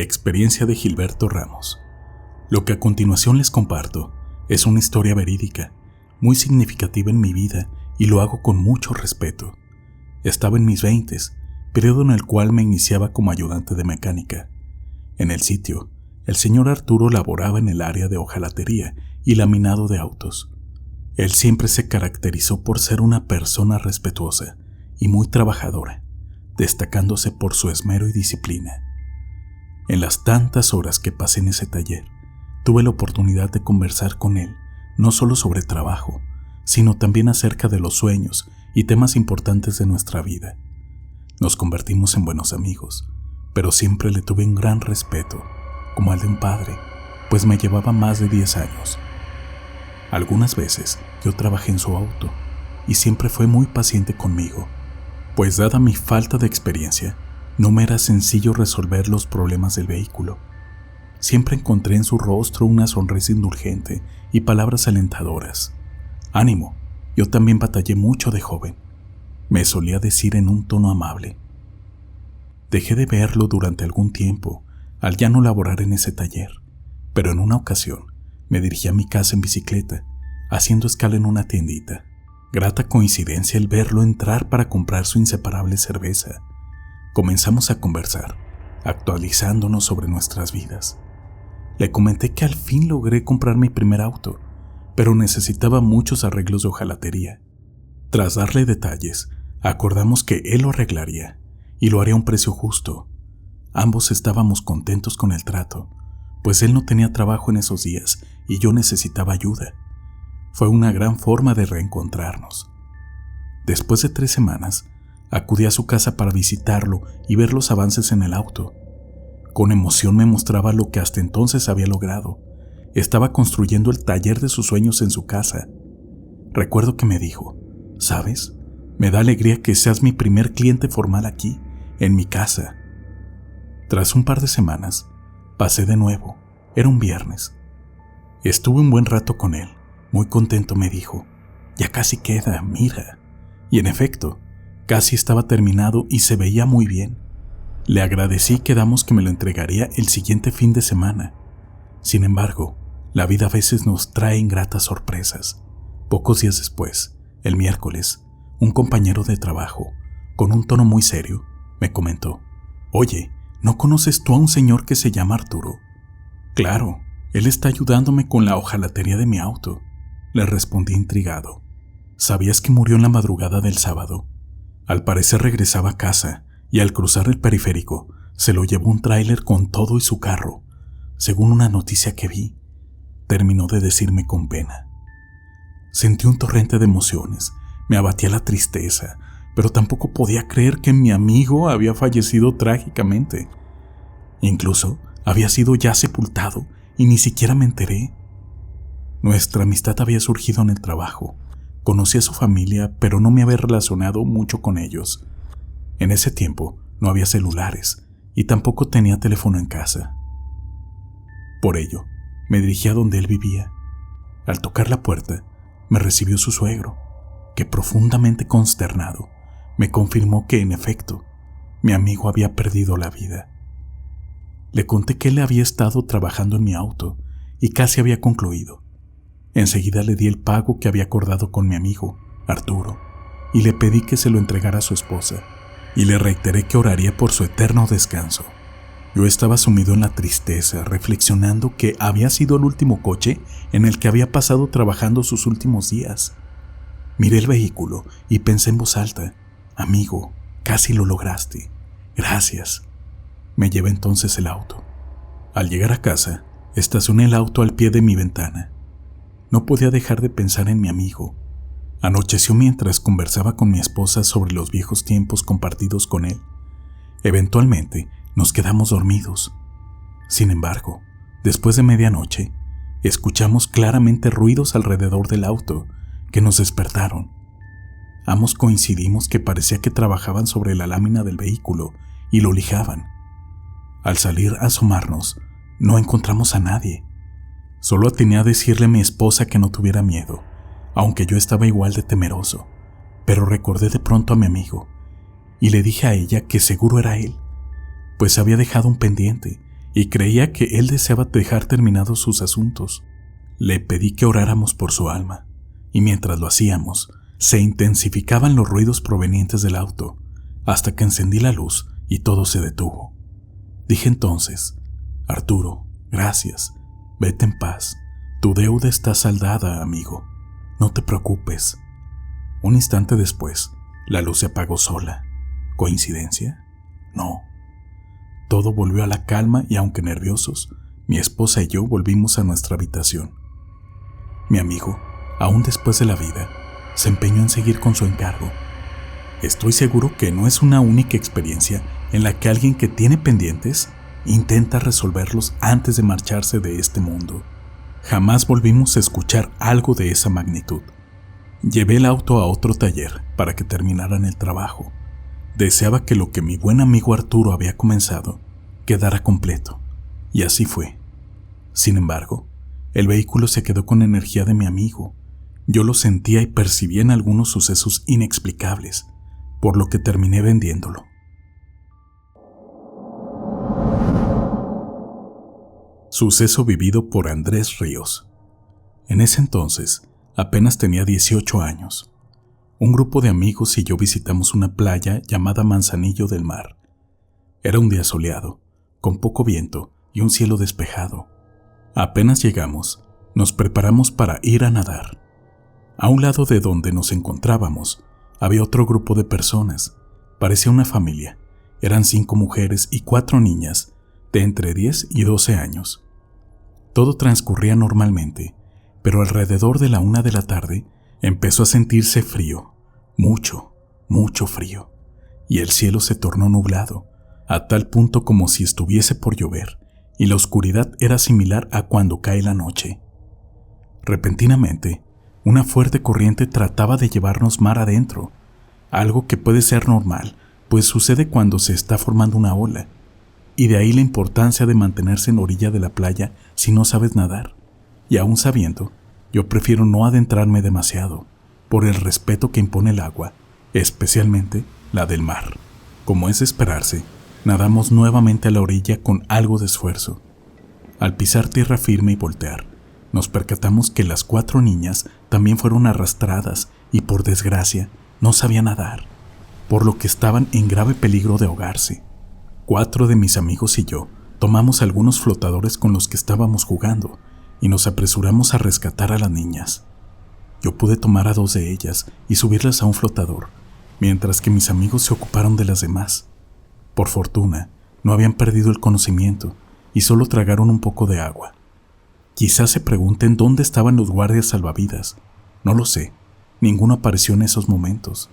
Experiencia de Gilberto Ramos. Lo que a continuación les comparto es una historia verídica, muy significativa en mi vida y lo hago con mucho respeto. Estaba en mis 20s, periodo en el cual me iniciaba como ayudante de mecánica. En el sitio, el señor Arturo laboraba en el área de hojalatería y laminado de autos. Él siempre se caracterizó por ser una persona respetuosa y muy trabajadora, destacándose por su esmero y disciplina. En las tantas horas que pasé en ese taller, tuve la oportunidad de conversar con él, no solo sobre trabajo, sino también acerca de los sueños y temas importantes de nuestra vida. Nos convertimos en buenos amigos, pero siempre le tuve un gran respeto, como al de un padre, pues me llevaba más de 10 años. Algunas veces yo trabajé en su auto y siempre fue muy paciente conmigo, pues dada mi falta de experiencia, no me era sencillo resolver los problemas del vehículo. Siempre encontré en su rostro una sonrisa indulgente y palabras alentadoras. «Ánimo, yo también batallé mucho de joven», me solía decir en un tono amable. Dejé de verlo durante algún tiempo, al ya no laborar en ese taller, pero en una ocasión me dirigí a mi casa en bicicleta, haciendo escala en una tiendita. Grata coincidencia el verlo entrar para comprar su inseparable cerveza. Comenzamos a conversar, actualizándonos sobre nuestras vidas. Le comenté que al fin logré comprar mi primer auto, pero necesitaba muchos arreglos de hojalatería. Tras darle detalles, acordamos que él lo arreglaría y lo haría a un precio justo. Ambos estábamos contentos con el trato, pues él no tenía trabajo en esos días y yo necesitaba ayuda. Fue una gran forma de reencontrarnos. Después de 3 semanas, acudí a su casa para visitarlo y ver los avances en el auto. Con emoción me mostraba lo que hasta entonces había logrado. Estaba construyendo el taller de sus sueños en su casa. Recuerdo que me dijo: «¿Sabes? Me da alegría que seas mi primer cliente formal aquí, en mi casa». Tras un par de semanas, pasé de nuevo. Era un viernes. Estuve un buen rato con él. Muy contento me dijo: «Ya casi queda, mira». Y en efecto, casi estaba terminado y se veía muy bien. Le agradecí y quedamos que me lo entregaría el siguiente fin de semana. Sin embargo, la vida a veces nos trae ingratas sorpresas. Pocos días después, el miércoles, un compañero de trabajo, con un tono muy serio, me comentó: «Oye, ¿no conoces tú a un señor que se llama Arturo?» «Claro, él está ayudándome con la hojalatería de mi auto», le respondí intrigado. «¿Sabías que murió en la madrugada del sábado? Al parecer regresaba a casa y al cruzar el periférico se lo llevó un tráiler con todo y su carro, según una noticia que vi», terminó de decirme con pena. Sentí un torrente de emociones, me abatía la tristeza, pero tampoco podía creer que mi amigo había fallecido trágicamente. Incluso había sido ya sepultado y ni siquiera me enteré. Nuestra amistad había surgido en el trabajo. Conocí a su familia, pero no me había relacionado mucho con ellos. En ese tiempo no había celulares y tampoco tenía teléfono en casa. Por ello, me dirigí a donde él vivía. Al tocar la puerta, me recibió su suegro, que profundamente consternado, me confirmó que, en efecto, mi amigo había perdido la vida. Le conté que él había estado trabajando en mi auto y casi había concluido. Enseguida le di el pago que había acordado con mi amigo, Arturo, y le pedí que se lo entregara a su esposa, y le reiteré que oraría por su eterno descanso. Yo estaba sumido en la tristeza, reflexionando que había sido el último coche en el que había pasado trabajando sus últimos días. Miré el vehículo y pensé en voz alta: «Amigo, casi lo lograste. Gracias». Me llevé entonces el auto. Al llegar a casa, estacioné el auto al pie de mi ventana. No podía dejar de pensar en mi amigo. Anocheció mientras conversaba con mi esposa sobre los viejos tiempos compartidos con él. Eventualmente, nos quedamos dormidos. Sin embargo, después de medianoche, escuchamos claramente ruidos alrededor del auto que nos despertaron. Ambos coincidimos que parecía que trabajaban sobre la lámina del vehículo y lo lijaban. Al salir a asomarnos, no encontramos a nadie. Solo atiné a decirle a mi esposa que no tuviera miedo, aunque yo estaba igual de temeroso, pero recordé de pronto a mi amigo y le dije a ella que seguro era él, pues había dejado un pendiente y creía que él deseaba dejar terminados sus asuntos. Le pedí que oráramos por su alma, y mientras lo hacíamos, se intensificaban los ruidos provenientes del auto, hasta que encendí la luz y todo se detuvo. Dije entonces: Arturo, gracias, vete en paz, tu deuda está saldada, amigo, no te preocupes. Un instante después, la luz se apagó sola. ¿Coincidencia? No. Todo volvió a la calma y, aunque nerviosos, mi esposa y yo volvimos a nuestra habitación. Mi amigo, aún después de la vida, se empeñó en seguir con su encargo. Estoy seguro que no es una única experiencia en la que alguien que tiene pendientes intenta resolverlos antes de marcharse de este mundo. Jamás volvimos a escuchar algo de esa magnitud. Llevé el auto a otro taller para que terminaran el trabajo. Deseaba que lo que mi buen amigo Arturo había comenzado quedara completo, y así fue. Sin embargo, el vehículo se quedó con energía de mi amigo. Yo lo sentía y percibía en algunos sucesos inexplicables, por lo que terminé vendiéndolo. Suceso vivido por Andrés Ríos. En ese entonces, apenas tenía 18 años. Un grupo de amigos y yo visitamos una playa llamada Manzanillo del Mar. Era un día soleado, con poco viento y un cielo despejado. Apenas llegamos, nos preparamos para ir a nadar. A un lado de donde nos encontrábamos, había otro grupo de personas. Parecía una familia. Eran 5 mujeres y 4 niñas, de entre 10 y 12 años. Todo transcurría normalmente, pero alrededor de la 1 de la tarde empezó a sentirse frío, mucho, mucho frío, y el cielo se tornó nublado, a tal punto como si estuviese por llover, y la oscuridad era similar a cuando cae la noche. Repentinamente, una fuerte corriente trataba de llevarnos mar adentro, algo que puede ser normal, pues sucede cuando se está formando una ola, y de ahí la importancia de mantenerse en la orilla de la playa si no sabes nadar. Y aún sabiendo, yo prefiero no adentrarme demasiado, por el respeto que impone el agua, especialmente la del mar. Como es de esperarse, nadamos nuevamente a la orilla con algo de esfuerzo. Al pisar tierra firme y voltear, nos percatamos que las 4 niñas también fueron arrastradas y, por desgracia, no sabían nadar, por lo que estaban en grave peligro de ahogarse. 4 de mis amigos y yo tomamos algunos flotadores con los que estábamos jugando y nos apresuramos a rescatar a las niñas. Yo pude tomar a 2 de ellas y subirlas a un flotador, mientras que mis amigos se ocuparon de las demás. Por fortuna, no habían perdido el conocimiento y solo tragaron un poco de agua. Quizás se pregunten dónde estaban los guardias salvavidas. No lo sé, ninguno apareció en esos momentos.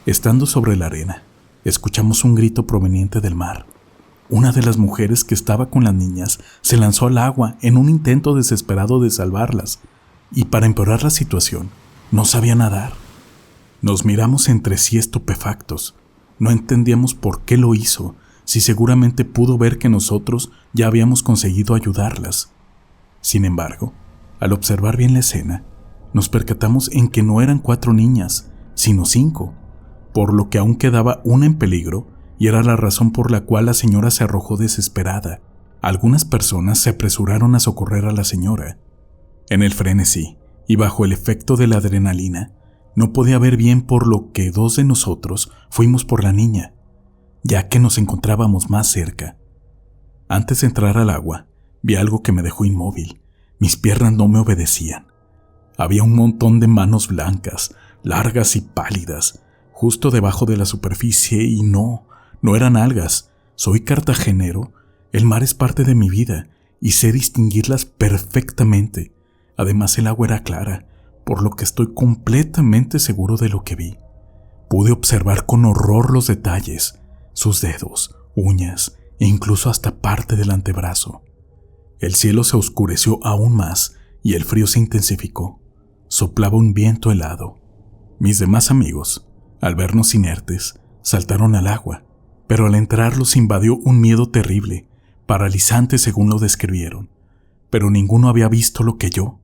Estando sobre la arena, escuchamos un grito proveniente del mar. Una de las mujeres que estaba con las niñas se lanzó al agua en un intento desesperado de salvarlas, y para empeorar la situación, no sabía nadar. Nos miramos entre sí estupefactos. No entendíamos por qué lo hizo, si seguramente pudo ver que nosotros ya habíamos conseguido ayudarlas. Sin embargo, al observar bien la escena, nos percatamos en que no eran 4 niñas, sino 5, por lo que aún quedaba una en peligro, y era la razón por la cual la señora se arrojó desesperada. Algunas personas se apresuraron a socorrer a la señora. En el frenesí, y bajo el efecto de la adrenalina, no podía ver bien, por lo que 2 de nosotros fuimos por la niña, ya que nos encontrábamos más cerca. Antes de entrar al agua, vi algo que me dejó inmóvil. Mis piernas no me obedecían. Había un montón de manos blancas, largas y pálidas, justo debajo de la superficie, y no eran algas. Soy cartagenero, el mar es parte de mi vida, y sé distinguirlas perfectamente. Además, el agua era clara, por lo que estoy completamente seguro de lo que vi. Pude observar con horror los detalles, sus dedos, uñas e incluso hasta parte del antebrazo. El cielo se oscureció aún más y el frío se intensificó. Soplaba un viento helado. Mis demás amigos, al vernos inertes, saltaron al agua, pero al entrar los invadió un miedo terrible, paralizante según lo describieron, pero ninguno había visto lo que yo.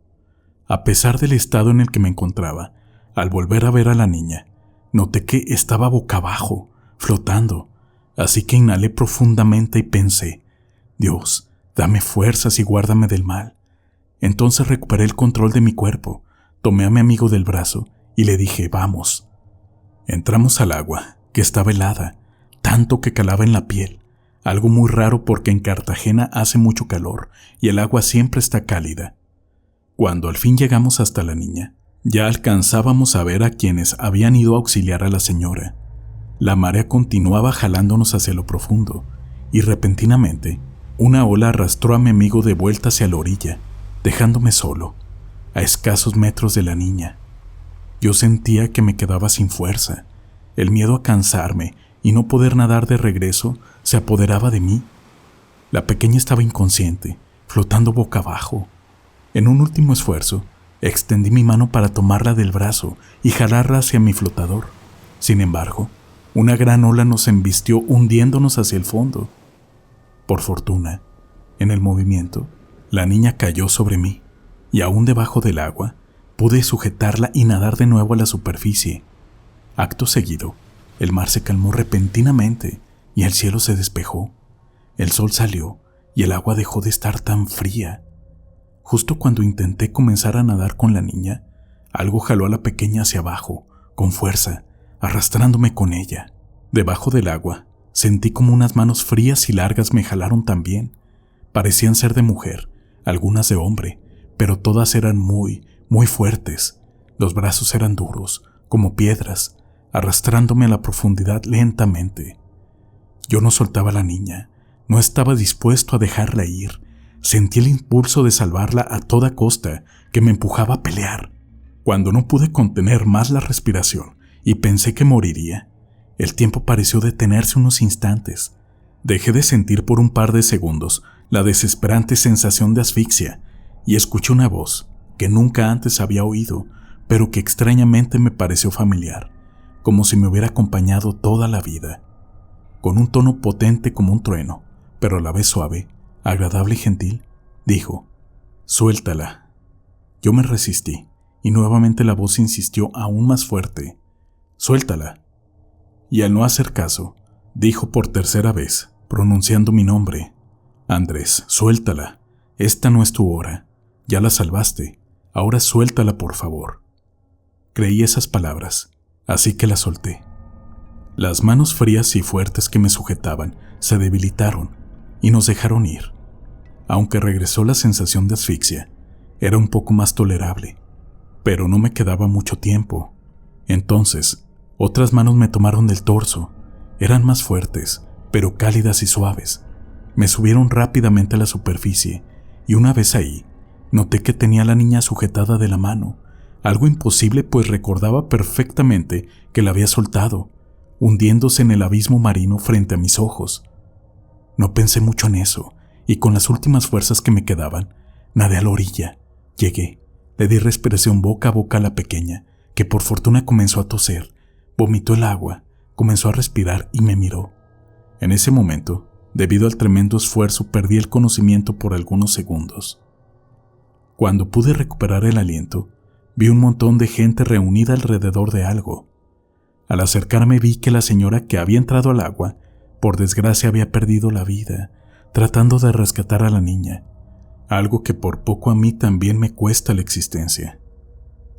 A pesar del estado en el que me encontraba, al volver a ver a la niña, noté que estaba boca abajo, flotando, así que inhalé profundamente y pensé: Dios, dame fuerzas y guárdame del mal. Entonces recuperé el control de mi cuerpo, tomé a mi amigo del brazo y le dije, vamos. Entramos al agua, que estaba helada, tanto que calaba en la piel, algo muy raro porque en Cartagena hace mucho calor y el agua siempre está cálida. Cuando al fin llegamos hasta la niña, ya alcanzábamos a ver a quienes habían ido a auxiliar a la señora. La marea continuaba jalándonos hacia lo profundo y repentinamente una ola arrastró a mi amigo de vuelta hacia la orilla, dejándome solo, a escasos metros de la niña. Yo sentía que me quedaba sin fuerza. El miedo a cansarme y no poder nadar de regreso se apoderaba de mí. La pequeña estaba inconsciente, flotando boca abajo. En un último esfuerzo, extendí mi mano para tomarla del brazo y jalarla hacia mi flotador. Sin embargo, una gran ola nos embistió hundiéndonos hacia el fondo. Por fortuna, en el movimiento, la niña cayó sobre mí y aún debajo del agua pude sujetarla y nadar de nuevo a la superficie. Acto seguido, el mar se calmó repentinamente y el cielo se despejó. El sol salió y el agua dejó de estar tan fría. Justo cuando intenté comenzar a nadar con la niña, algo jaló a la pequeña hacia abajo, con fuerza, arrastrándome con ella. Debajo del agua, sentí como unas manos frías y largas me jalaron también. Parecían ser de mujer, algunas de hombre, pero todas eran muy fuertes. Los brazos eran duros, como piedras, arrastrándome a la profundidad lentamente. Yo no soltaba a la niña, no estaba dispuesto a dejarla ir. Sentí el impulso de salvarla a toda costa que me empujaba a pelear. Cuando no pude contener más la respiración y pensé que moriría, el tiempo pareció detenerse unos instantes. Dejé de sentir por un par de segundos la desesperante sensación de asfixia y escuché una voz que nunca antes había oído, pero que extrañamente me pareció familiar, como si me hubiera acompañado toda la vida. Con un tono potente como un trueno, pero a la vez suave, agradable y gentil, dijo, «Suéltala». Yo me resistí, y nuevamente la voz insistió aún más fuerte, «Suéltala». Y al no hacer caso, dijo por tercera vez, pronunciando mi nombre, «Andrés, suéltala. Esta no es tu hora. Ya la salvaste. Ahora suéltala, por favor». Creí esas palabras, así que la solté. Las manos frías y fuertes que me sujetaban se debilitaron y nos dejaron ir. Aunque regresó la sensación de asfixia, era un poco más tolerable, pero no me quedaba mucho tiempo. Entonces, otras manos me tomaron del torso. Eran más fuertes, pero cálidas y suaves. Me subieron rápidamente a la superficie y una vez ahí, noté que tenía a la niña sujetada de la mano, algo imposible pues recordaba perfectamente que la había soltado, hundiéndose en el abismo marino frente a mis ojos. No pensé mucho en eso, y con las últimas fuerzas que me quedaban, nadé a la orilla. Llegué, le di respiración boca a boca a la pequeña, que por fortuna comenzó a toser, vomitó el agua, comenzó a respirar y me miró. En ese momento, debido al tremendo esfuerzo, perdí el conocimiento por algunos segundos. Cuando pude recuperar el aliento, vi un montón de gente reunida alrededor de algo. Al acercarme vi que la señora que había entrado al agua, por desgracia había perdido la vida, tratando de rescatar a la niña, algo que por poco a mí también me cuesta la existencia.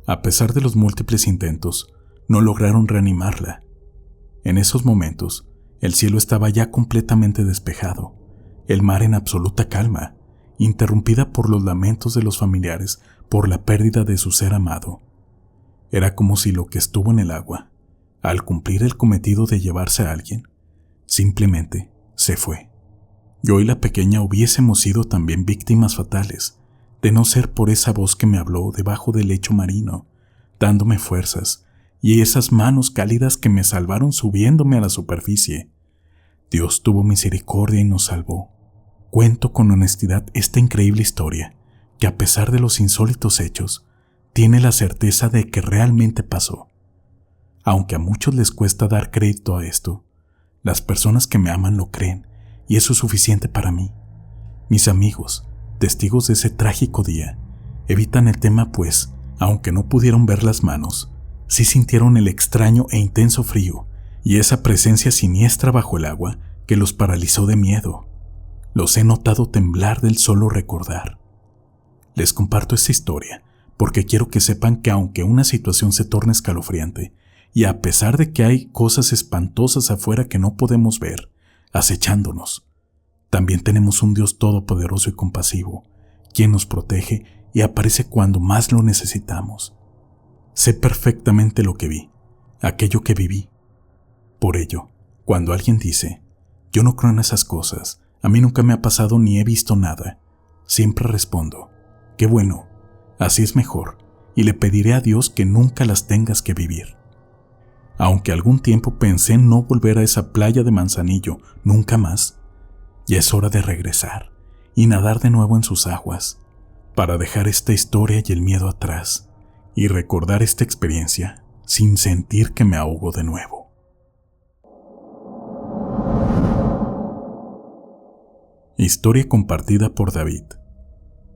A pesar de los múltiples intentos, no lograron reanimarla. En esos momentos, el cielo estaba ya completamente despejado, el mar en absoluta calma, interrumpida por los lamentos de los familiares por la pérdida de su ser amado. Era como si lo que estuvo en el agua, al cumplir el cometido de llevarse a alguien, simplemente se fue. Yo y la pequeña hubiésemos sido también víctimas fatales, de no ser por esa voz que me habló debajo del lecho marino, dándome fuerzas, y esas manos cálidas que me salvaron subiéndome a la superficie. Dios tuvo misericordia y nos salvó. Cuento con honestidad esta increíble historia, que a pesar de los insólitos hechos, tiene la certeza de que realmente pasó. Aunque a muchos les cuesta dar crédito a esto, las personas que me aman lo creen, y eso es suficiente para mí. Mis amigos, testigos de ese trágico día, evitan el tema pues, aunque no pudieron ver las manos, sí sintieron el extraño e intenso frío y esa presencia siniestra bajo el agua que los paralizó de miedo. Los he notado temblar del solo recordar. Les comparto esta historia porque quiero que sepan que aunque una situación se torne escalofriante, y a pesar de que hay cosas espantosas afuera que no podemos ver, acechándonos, también tenemos un Dios todopoderoso y compasivo, quien nos protege y aparece cuando más lo necesitamos. Sé perfectamente lo que vi, aquello que viví. Por ello, cuando alguien dice, yo no creo en esas cosas, a mí nunca me ha pasado ni he visto nada, siempre respondo, qué bueno, así es mejor, y le pediré a Dios que nunca las tengas que vivir. Aunque algún tiempo pensé en no volver a esa playa de Manzanillo nunca más, ya es hora de regresar y nadar de nuevo en sus aguas, para dejar esta historia y el miedo atrás, y recordar esta experiencia sin sentir que me ahogo de nuevo. Historia compartida por David.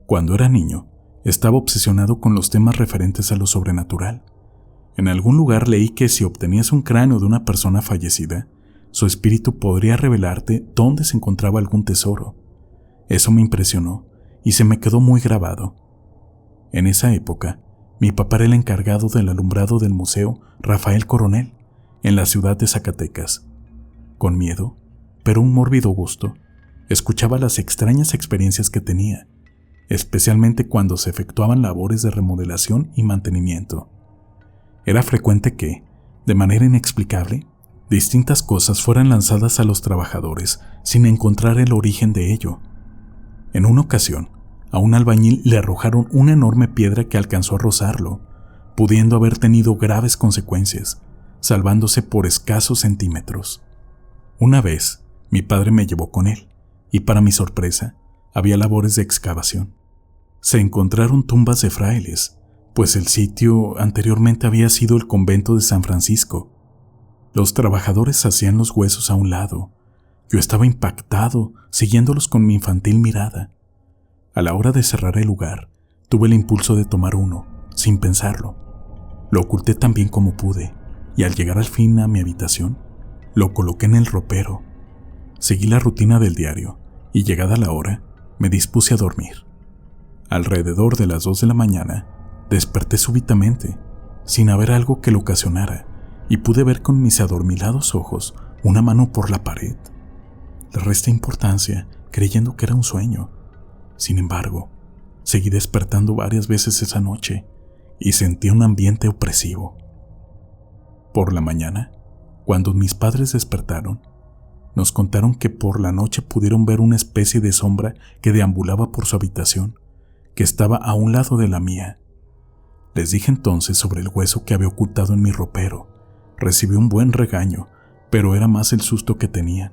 Cuando era niño, estaba obsesionado con los temas referentes a lo sobrenatural. En algún lugar leí que si obtenías un cráneo de una persona fallecida, su espíritu podría revelarte dónde se encontraba algún tesoro. Eso me impresionó y se me quedó muy grabado. En esa época, mi papá era el encargado del alumbrado del Museo Rafael Coronel, en la ciudad de Zacatecas. Con miedo, pero un mórbido gusto, escuchaba las extrañas experiencias que tenía, especialmente cuando se efectuaban labores de remodelación y mantenimiento. Era frecuente que, de manera inexplicable, distintas cosas fueran lanzadas a los trabajadores sin encontrar el origen de ello. En una ocasión, a un albañil le arrojaron una enorme piedra que alcanzó a rozarlo, pudiendo haber tenido graves consecuencias, salvándose por escasos centímetros. Una vez, mi padre me llevó con él, y para mi sorpresa, había labores de excavación. Se encontraron tumbas de frailes, pues el sitio anteriormente había sido el convento de San Francisco. Los trabajadores hacían los huesos a un lado. Yo estaba impactado, siguiéndolos con mi infantil mirada. A la hora de cerrar el lugar, tuve el impulso de tomar uno, sin pensarlo. Lo oculté tan bien como pude, y al llegar al fin a mi habitación, lo coloqué en el ropero. Seguí la rutina del diario, y llegada la hora, me dispuse a dormir. Alrededor de las 2 de la mañana, desperté súbitamente, sin haber algo que lo ocasionara, y pude ver con mis adormilados ojos una mano por la pared. Le resté importancia, creyendo que era un sueño. Sin embargo, seguí despertando varias veces esa noche, y sentí un ambiente opresivo. Por la mañana, cuando mis padres despertaron, nos contaron que por la noche pudieron ver una especie de sombra que deambulaba por su habitación, que estaba a un lado de la mía. Les dije entonces sobre el hueso que había ocultado en mi ropero. Recibí un buen regaño, pero era más el susto que tenían.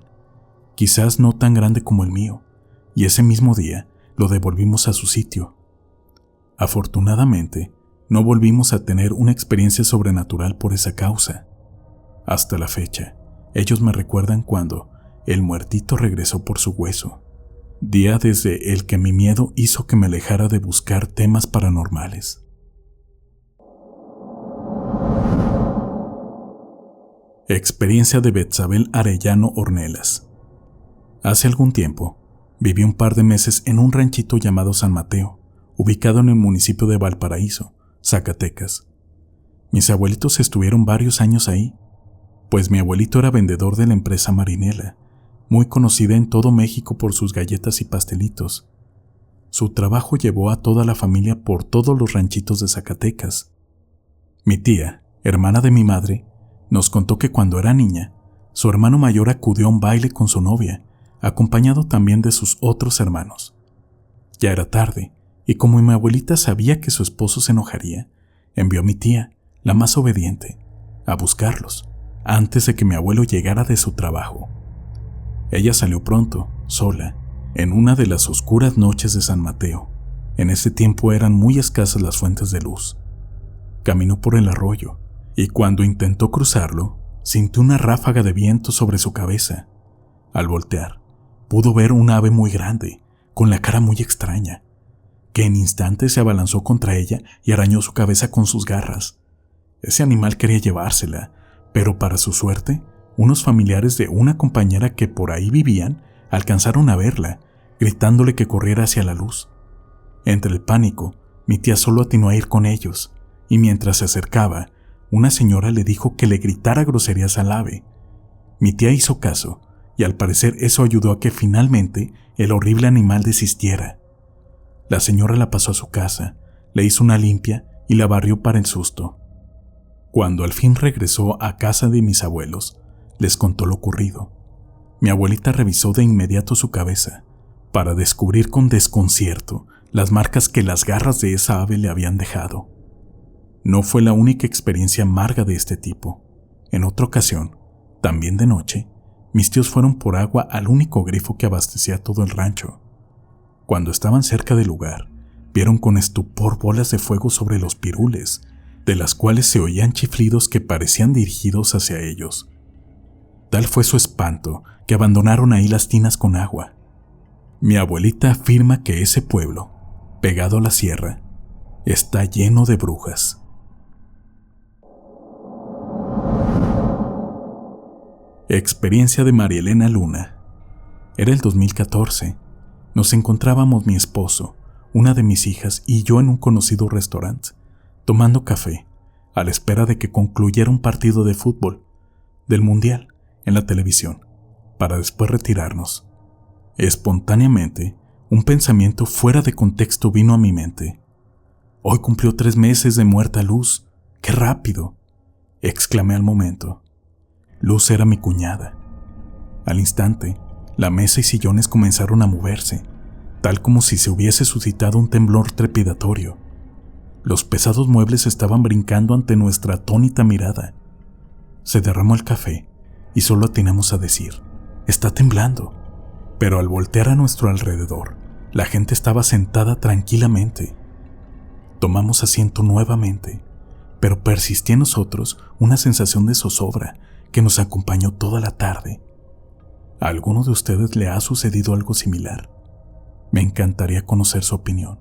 Quizás no tan grande como el mío, y ese mismo día lo devolvimos a su sitio. Afortunadamente, no volvimos a tener una experiencia sobrenatural por esa causa. Hasta la fecha, ellos me recuerdan cuando el muertito regresó por su hueso, día desde el que mi miedo hizo que me alejara de buscar temas paranormales. Experiencia de Betsabel Arellano Ornelas. Hace algún tiempo, viví un par de meses en un ranchito llamado San Mateo, ubicado en el municipio de Valparaíso, Zacatecas. Mis abuelitos estuvieron varios años ahí, pues mi abuelito era vendedor de la empresa Marinela, muy conocida en todo México por sus galletas y pastelitos. Su trabajo llevó a toda la familia por todos los ranchitos de Zacatecas. Mi tía, hermana de mi madre, nos contó que cuando era niña, su hermano mayor acudió a un baile con su novia, acompañado también de sus otros hermanos. Ya era tarde, y como mi abuelita sabía que su esposo se enojaría, envió a mi tía, la más obediente, a buscarlos, antes de que mi abuelo llegara de su trabajo. Ella salió pronto, sola, en una de las oscuras noches de San Mateo. En ese tiempo eran muy escasas las fuentes de luz. Caminó por el arroyo, y cuando intentó cruzarlo, sintió una ráfaga de viento sobre su cabeza. Al voltear, pudo ver un ave muy grande, con la cara muy extraña, que en instantes se abalanzó contra ella y arañó su cabeza con sus garras. Ese animal quería llevársela, pero para su suerte, unos familiares de una compañera que por ahí vivían alcanzaron a verla gritándole que corriera hacia la luz. Entre el pánico, mi tía solo atinó a ir con ellos, y mientras se acercaba, una señora le dijo que le gritara groserías al ave. Mi tía hizo caso, y al parecer eso ayudó a que finalmente el horrible animal desistiera. La señora la pasó a su casa, le hizo una limpia y la barrió para el susto. Cuando al fin regresó a casa de mis abuelos, les contó lo ocurrido. Mi abuelita revisó de inmediato su cabeza para descubrir con desconcierto las marcas que las garras de esa ave le habían dejado. No fue la única experiencia amarga de este tipo. En otra ocasión, también de noche, mis tíos fueron por agua al único grifo que abastecía todo el rancho. Cuando estaban cerca del lugar, vieron con estupor bolas de fuego sobre los pirules, de las cuales se oían chiflidos que parecían dirigidos hacia ellos. Tal fue su espanto que abandonaron ahí las tinas con agua. Mi abuelita afirma que ese pueblo, pegado a la sierra, está lleno de brujas. Experiencia de María Elena Luna. Era el 2014. Nos encontrábamos mi esposo, una de mis hijas y yo en un conocido restaurante, tomando café, a la espera de que concluyera un partido de fútbol, del Mundial, en la televisión, para después retirarnos. Espontáneamente, un pensamiento fuera de contexto vino a mi mente. Hoy cumplió 3 meses de muerta Luz. ¡Qué rápido!, exclamé al momento. Luz era mi cuñada. Al instante, la mesa y sillones comenzaron a moverse, tal como si se hubiese suscitado un temblor trepidatorio. Los pesados muebles estaban brincando ante nuestra atónita mirada. Se derramó el café y solo atinamos a decir: «Está temblando». Pero al voltear a nuestro alrededor, la gente estaba sentada tranquilamente. Tomamos asiento nuevamente, pero persistía en nosotros una sensación de zozobra que nos acompañó toda la tarde. ¿A alguno de ustedes le ha sucedido algo similar? Me encantaría conocer su opinión.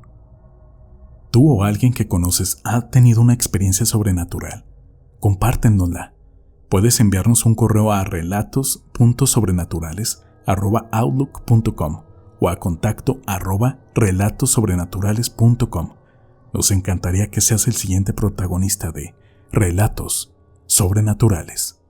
¿Tú o alguien que conoces ha tenido una experiencia sobrenatural? Compártenosla. Puedes enviarnos un correo a relatos.sobrenaturales@outlook.com o a contacto@relatosobrenaturales.com. Nos encantaría que seas el siguiente protagonista de Relatos Sobrenaturales.